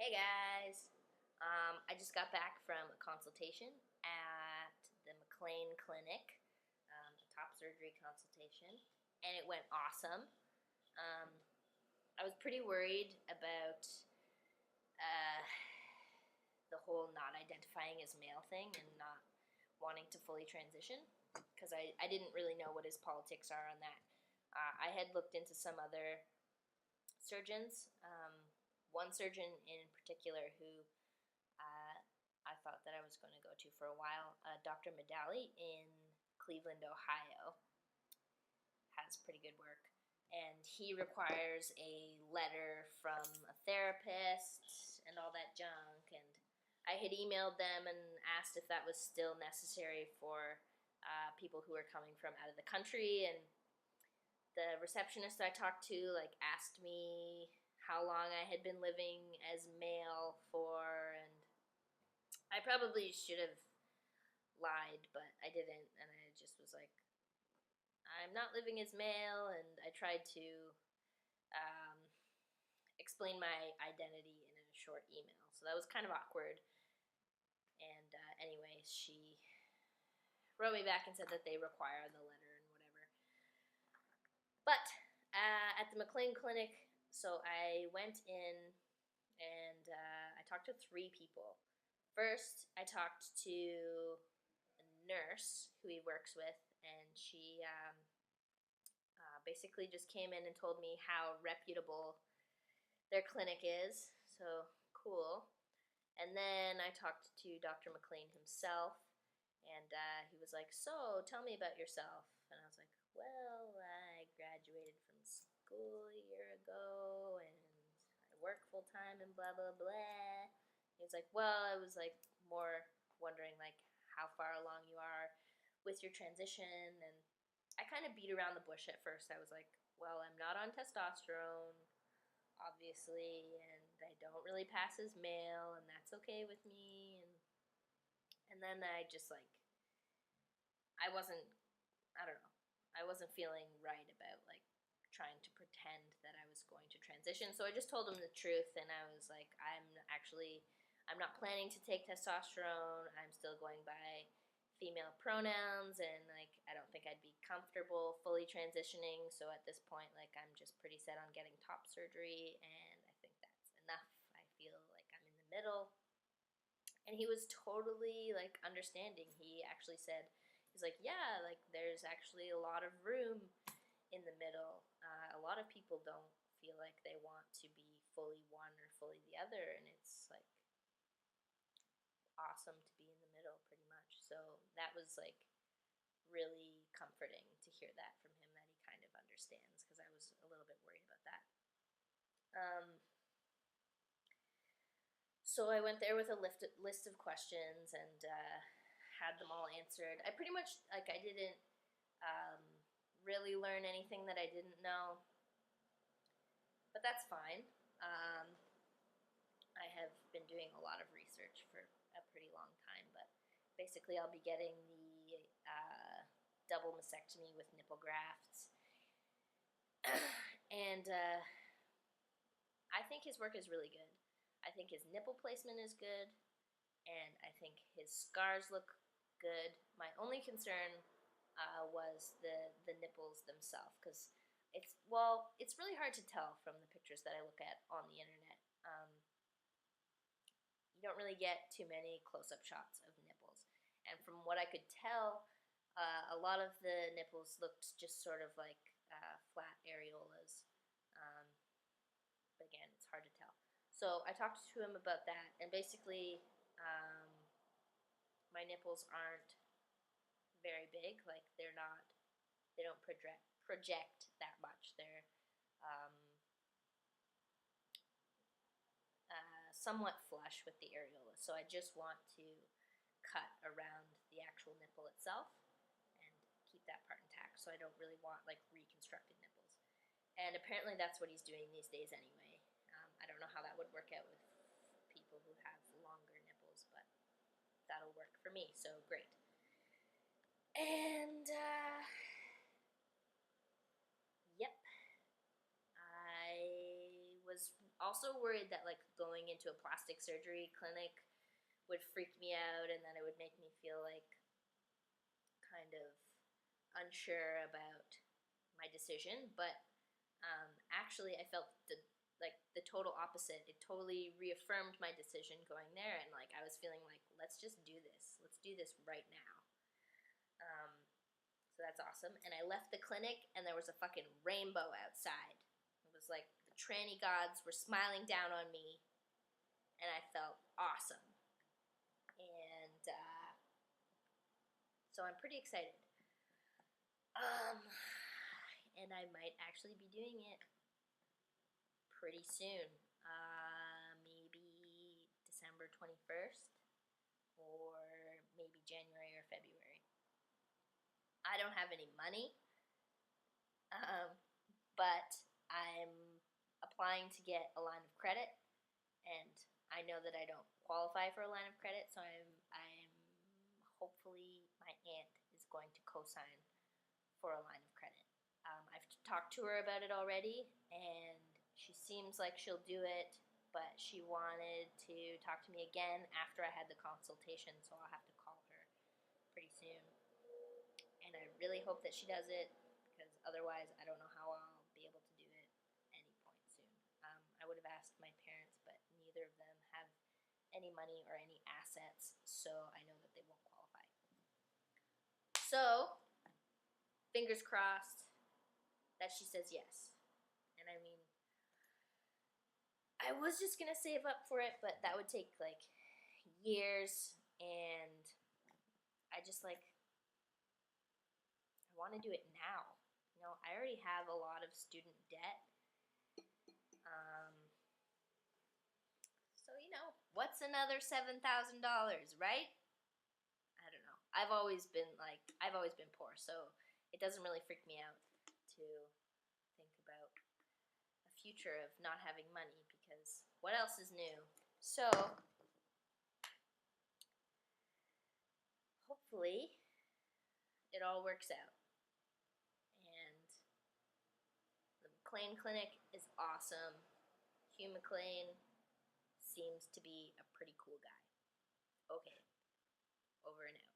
Hey guys! I just got back from a consultation at the McLean Clinic, a top surgery consultation, and it went awesome. Um, I was pretty worried about uh, the whole not identifying as male thing and not wanting to fully transition because I didn't really know what his politics are on that. I had looked into some other surgeons. One surgeon in particular who I thought that I was going to go to for a while, Dr. Medali in Cleveland, Ohio, has pretty good work. And he requires a letter from a therapist and all that junk. And I had emailed them and asked if that was still necessary for people who are coming from out of the country. And the receptionist I talked to asked me how long I had been living as male for, and I probably should have lied, but I didn't, and I just was like, I'm not living as male, and I tried to um, explain my identity in a short email, so that was kind of awkward. And anyway, she wrote me back and said that they require the letter and whatever. But at the McLean Clinic, so I went in and I talked to 3 people. First, I talked to a nurse who he works with, and she basically just came in and told me how reputable their clinic is. So cool. And then I talked to Dr. McLean himself, and he was like, "So, tell me about yourself." And I was like, "Well, I graduated from school a year ago, and I work full time, and blah blah blah." He was like, "Well, I was more wondering how far along you are with your transition." And I kind of beat around the bush at first. I was like, "Well, I'm not on testosterone, obviously, and I don't really pass as male, and that's okay with me." And then I just I wasn't, I don't know, I wasn't feeling right about trying to pretend that I was going to transition. So I just told him the truth, and I was like, I'm not planning to take testosterone. I'm still going by female pronouns, and I don't think I'd be comfortable fully transitioning. So at this point, I'm just pretty set on getting top surgery, and I think that's enough. I feel like I'm in the middle. And he was totally understanding. He actually said, he's like, "Yeah, there's actually a lot of room in the middle. A lot of people don't feel like they want to be fully one or fully the other, and it's awesome to be in the middle, pretty much." So that was really comforting to hear that from him, that he kind of understands, because I was a little bit worried about that. So I went there with a list of questions and had them all answered. I pretty much I didn't really learn anything that I didn't know, but that's fine. I have been doing a lot of research for a pretty long time, but basically I'll be getting the double mastectomy with nipple grafts, and I think his work is really good. I think his nipple placement is good, and I think his scars look good. My only concern was the nipples themselves, because it's really hard to tell from the pictures that I look at on the internet. You don't really get too many close-up shots of nipples, and from what I could tell, a lot of the nipples looked just sort of like flat areolas. But again, it's hard to tell. So I talked to him about that, and basically, my nipples aren't very big. They don't project that much. They're somewhat flush with the areola. So I just want to cut around the actual nipple itself and keep that part intact. So I don't really want reconstructed nipples. And apparently that's what he's doing these days anyway. I don't know how that would work out with people who have longer nipples, but that'll work for me, so great. And, yep, I was also worried that like going into a plastic surgery clinic would freak me out, and that it would make me feel like kind of unsure about my decision. But actually, I felt the total opposite. It totally reaffirmed my decision going there, and like I was feeling like, let's just do this. Let's do this right now. So that's awesome. And I left the clinic, and there was a fucking rainbow outside. It was like the tranny gods were smiling down on me, and I felt awesome. And so I'm pretty excited. And I might actually be doing it pretty soon. Maybe December 21st, or maybe January or February. I don't have any money, but I'm applying to get a line of credit, and I know that I don't qualify for a line of credit, so I'm hopefully my aunt is going to co-sign for a line of credit. I've talked to her about it already, and she seems like she'll do it, but she wanted to talk to me again after I had the consultation, so I'll have to call her pretty soon. And I really hope that she does it, because otherwise I don't know how I'll be able to do it any point soon. I would have asked my parents, but neither of them have any money or any assets, so I know that they won't qualify. So, fingers crossed that she says yes. And I mean, I was just gonna save up for it, but that would take like years, and I just like, I want to do it now. You know, I already have a lot of student debt. So, you know, what's another $7,000, right? I don't know. I've always been poor, so it doesn't really freak me out to think about a future of not having money, because what else is new? So, hopefully, it all works out. And the Mclean Clinic is awesome. Hugh Mclean seems to be a pretty cool guy. Okay, over and out.